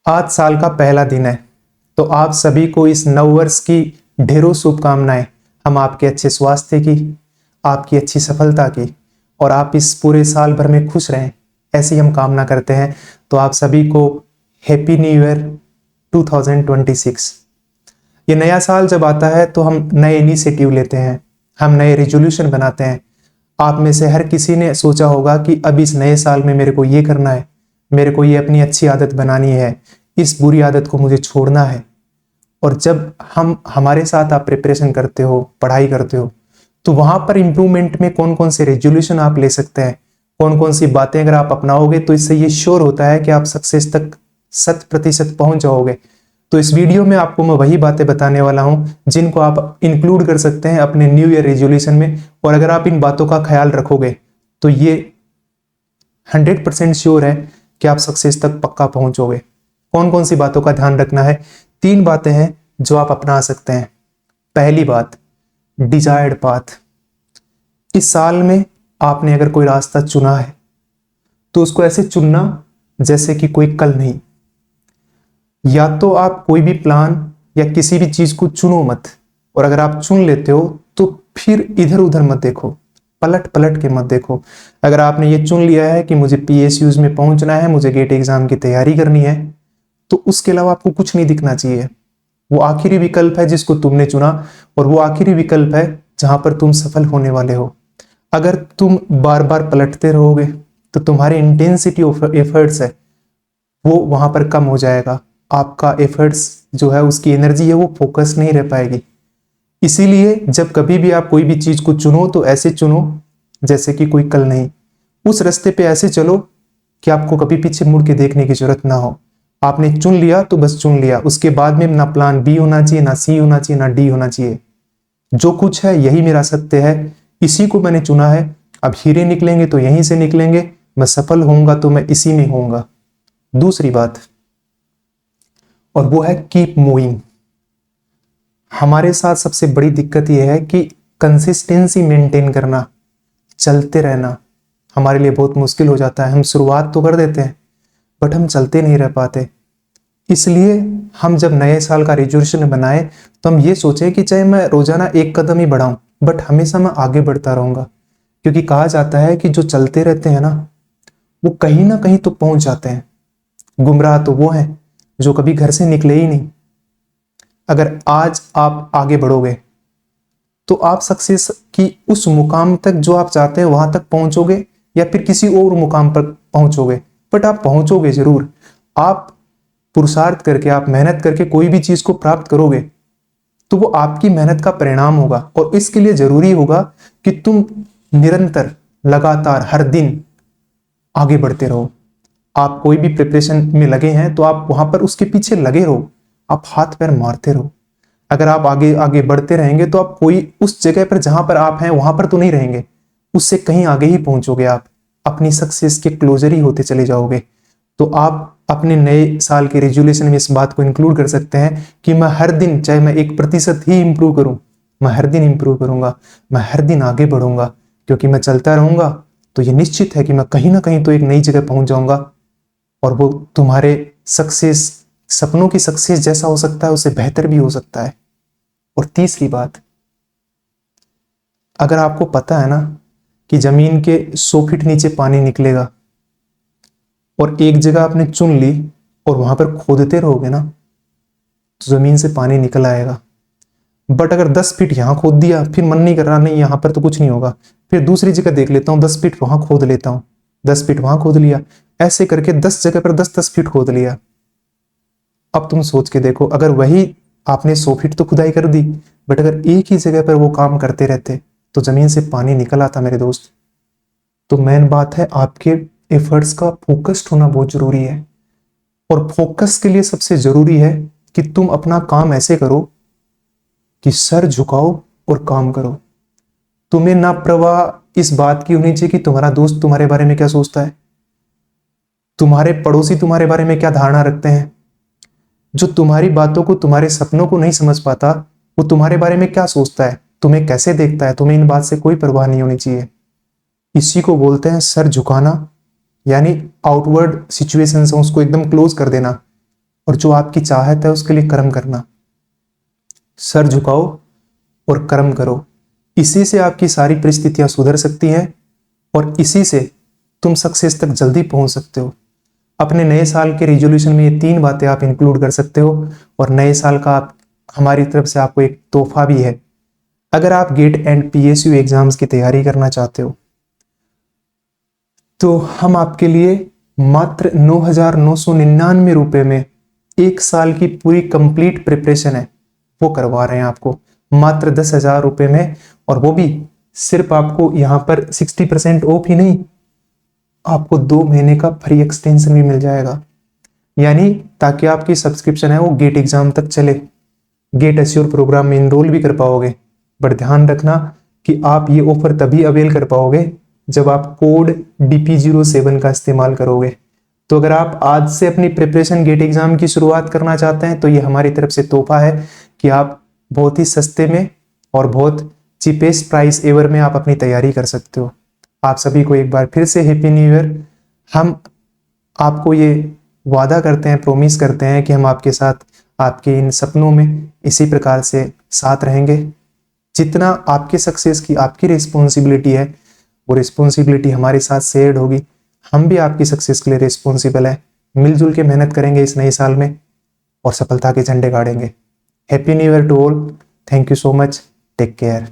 आज साल का पहला दिन है, तो आप सभी को इस नव वर्ष की ढेरों शुभकामनाएं। हम आपके अच्छे स्वास्थ्य की, आपकी अच्छी सफलता की और आप इस पूरे साल भर में खुश रहें, ऐसी हम कामना करते हैं। तो आप सभी को हैप्पी न्यू ईयर 2026। ये नया साल जब आता है तो हम नए इनिशिएटिव लेते हैं, हम नए रेजोल्यूशन बनाते हैं। आप में से हर किसी ने सोचा होगा कि अब इस नए साल में मेरे को ये करना है, मेरे को ये अपनी अच्छी आदत बनानी है, इस बुरी आदत को मुझे छोड़ना है। और जब हम हमारे साथ आप प्रिपरेशन करते हो, पढ़ाई करते हो, तो वहां पर इंप्रूवमेंट में कौन कौन से रेजोल्यूशन आप ले सकते हैं, कौन कौन सी बातें अगर आप अपनाओगे तो इससे ये श्योर होता है कि आप सक्सेस तक 100% पहुंच जाओगे। तो इस वीडियो में आपको मैं वही बातें बताने वाला हूं जिनको आप इंक्लूड कर सकते हैं अपने न्यू ईयर रेजोल्यूशन में। और अगर आप इन बातों का ख्याल रखोगे तो ये 100% श्योर है कि आप सक्सेस तक पक्का पहुंचोगे। कौन कौन सी बातों का ध्यान रखना है? 3 बातें हैं जो आप अपना सकते हैं। पहली बात, डिजायर्ड पाथ। इस साल में आपने अगर कोई रास्ता चुना है तो उसको ऐसे चुनना जैसे कि कोई कल नहीं। या तो आप कोई भी प्लान या किसी भी चीज को चुनो मत, और अगर आप चुन लेते हो तो फिर इधर उधर मत देखो, पलट पलट के मत देखो। अगर आपने ये चुन लिया है कि मुझे पीएसयूज में पहुंचना है, मुझे गेट एग्जाम की तैयारी करनी है, तो उसके अलावा आपको कुछ नहीं दिखना चाहिए। वो आखिरी विकल्प है जिसको तुमने चुना, और वो आखिरी विकल्प है जहां पर तुम सफल होने वाले हो। अगर तुम बार बार पलटते रहोगे तो तुम्हारी इंटेंसिटी ऑफ एफर्ट्स है वो वहां पर कम हो जाएगा। आपका एफर्ट्स जो है, उसकी एनर्जी है, वो फोकस नहीं रह पाएगी। इसीलिए जब कभी भी आप कोई भी चीज को चुनो तो ऐसे चुनो जैसे कि कोई कल नहीं। उस रास्ते पे ऐसे चलो कि आपको कभी पीछे मुड़ के देखने की जरूरत ना हो। आपने चुन लिया तो बस चुन लिया, उसके बाद में ना प्लान बी होना चाहिए, ना सी होना चाहिए, ना डी होना चाहिए। जो कुछ है यही मेरा सत्य है, इसी को मैंने चुना है। अब हीरे निकलेंगे तो यहीं से निकलेंगे, मैं सफल होऊंगा तो मैं इसी में होऊंगा। दूसरी बात, और वो है कीप मूविंग। हमारे साथ सबसे बड़ी दिक्कत यह है कि कंसिस्टेंसी मेंटेन करना, चलते रहना हमारे लिए बहुत मुश्किल हो जाता है। हम शुरुआत तो कर देते हैं बट हम चलते नहीं रह पाते। इसलिए हम जब नए साल का रेजोल्यूशन बनाए तो हम ये सोचे कि चाहे मैं रोजाना 1 कदम ही बढ़ाऊं बट हमेशा मैं आगे बढ़ता रहूंगा। क्योंकि कहा जाता है कि जो चलते रहते हैं ना, वो कहीं ना कहीं तो पहुंच जाते हैं। गुमराह तो वो हैं जो कभी घर से निकले ही नहीं। अगर आज आप आगे बढ़ोगे तो आप सक्सेस की उस मुकाम तक जो आप चाहते हैं वहां तक पहुंचोगे, या फिर किसी और मुकाम पर पहुंचोगे, बट आप पहुंचोगे जरूर। आप पुरुषार्थ करके, आप मेहनत करके कोई भी चीज को प्राप्त करोगे तो वो आपकी मेहनत का परिणाम होगा। और इसके लिए जरूरी होगा कि तुम निरंतर, लगातार, हर दिन आगे बढ़ते रहो। आप कोई भी प्रिपरेशन में लगे हैं तो आप वहां पर उसके पीछे लगे रहो, आप हाथ पैर मारते रहो। अगर आप आगे आगे बढ़ते रहेंगे तो आप कोई उस जगह पर जहां पर आप हैं वहां पर तो नहीं रहेंगे, उससे कहीं आगे ही पहुंचोगे। आप अपनी सक्सेस के क्लोजर ही होते चले जाओगे। तो आप अपने नए साल के रेजोल्यूशन में इस बात को इंक्लूड कर सकते हैं कि मैं हर दिन, चाहे मैं 1% ही इंप्रूव करूं, मैं हर दिन इंप्रूव करूंगा, मैं हर दिन आगे बढ़ूंगा। क्योंकि मैं चलता रहूंगा तो ये निश्चित है कि मैं कहीं ना कहीं तो एक नई जगह पहुंच जाऊंगा, और वो तुम्हारे सक्सेस, सपनों की सक्सेस जैसा हो सकता है उससे बेहतर भी हो सकता है। और तीसरी बात, अगर आपको पता है ना कि जमीन के 100 फीट नीचे पानी निकलेगा, और एक जगह आपने चुन ली और वहां पर खोदते रहोगे ना तो जमीन से पानी निकल आएगा। बट अगर 10 फीट यहां खोद दिया, फिर मन नहीं कर रहा, नहीं यहां पर तो कुछ नहीं होगा, फिर दूसरी जगह देख लेता हूं, 10 फीट वहां खोद लेता हूं, 10 फीट वहां खोद लिया, ऐसे करके 10 जगह पर 10-10 फीट खोद लिया। अब तुम सोच के देखो, अगर वही आपने 100 फीट तो खुदाई कर दी, बट अगर एक ही जगह पर वो काम करते रहते तो जमीन से पानी निकल आता मेरे दोस्त। तो मेन बात है आपके एफर्ट्स का फोकस्ड होना बहुत जरूरी है। और फोकस के लिए सबसे जरूरी है कि तुम अपना काम ऐसे करो कि सर झुकाओ और काम करो। तुम्हें ना परवाह इस बात की होनी चाहिए कि तुम्हारा दोस्त तुम्हारे बारे में क्या सोचता है, तुम्हारे पड़ोसी तुम्हारे बारे में क्या धारणा रखते हैं। जो तुम्हारी बातों को, तुम्हारे सपनों को नहीं समझ पाता, वो तुम्हारे बारे में क्या सोचता है, तुम्हें कैसे देखता है, तुम्हें इन बात से कोई परवाह नहीं होनी चाहिए। इसी को बोलते हैं सर झुकाना, यानी आउटवर्ड सिचुएशन से उसको एकदम क्लोज कर देना। और जो आपकी चाहत है उसके लिए कर्म करना। सर झुकाओ और कर्म करो। इसी से आपकी सारी परिस्थितियां सुधर सकती हैं और इसी से तुम सक्सेस तक जल्दी पहुंच सकते हो। अपने नए साल के रिजोल्यूशन में ये 3 बातें आप इंक्लूड कर सकते हो और नए साल का आप हमारी तरफ से आपको एक तोहफा भी है। अगर आप गेट एंड पीएसयू एग्जाम्स की तैयारी करना चाहते हो तो हम आपके लिए मात्र 9,999 रुपए में 1 साल की पूरी कंप्लीट प्रिपरेशन है वो करवा रहे हैं आपको मात्र 10,000 रुपए में। और वो भी सिर्फ आपको यहाँ पर 60% ऑफ ही नहीं, आपको 2 महीने का फ्री एक्सटेंशन भी मिल जाएगा। यानी ताकि आपकी सब्सक्रिप्शन है वो गेट एग्जाम तक चले, गेट एश्योर प्रोग्राम में इनरोल भी कर पाओगे। बट ध्यान रखना कि आप ये ऑफर तभी अवेल कर पाओगे जब आप कोड DP07 का इस्तेमाल करोगे। तो अगर आप आज से अपनी प्रिपरेशन गेट एग्जाम की शुरुआत करना चाहते हैं तो ये हमारी तरफ से तोहफा है कि आप बहुत ही सस्ते में और बहुत चीपेस्ट प्राइस एवर में आप अपनी तैयारी कर सकते हो। आप सभी को एक बार फिर से हैप्पी न्यू ईयर। हम आपको ये वादा करते हैं, प्रॉमिस करते हैं कि हम आपके साथ आपके इन सपनों में इसी प्रकार से साथ रहेंगे। जितना आपके सक्सेस की आपकी रिस्पॉन्सिबिलिटी है वो रिस्पॉन्सिबिलिटी हमारे साथ शेयर्ड होगी। हम भी आपकी सक्सेस के लिए रिस्पॉन्सिबल है। मिलजुल के मेहनत करेंगे इस नए साल में और सफलता के झंडे गाड़ेंगे। Happy new year to all. Thank you so much. Take care.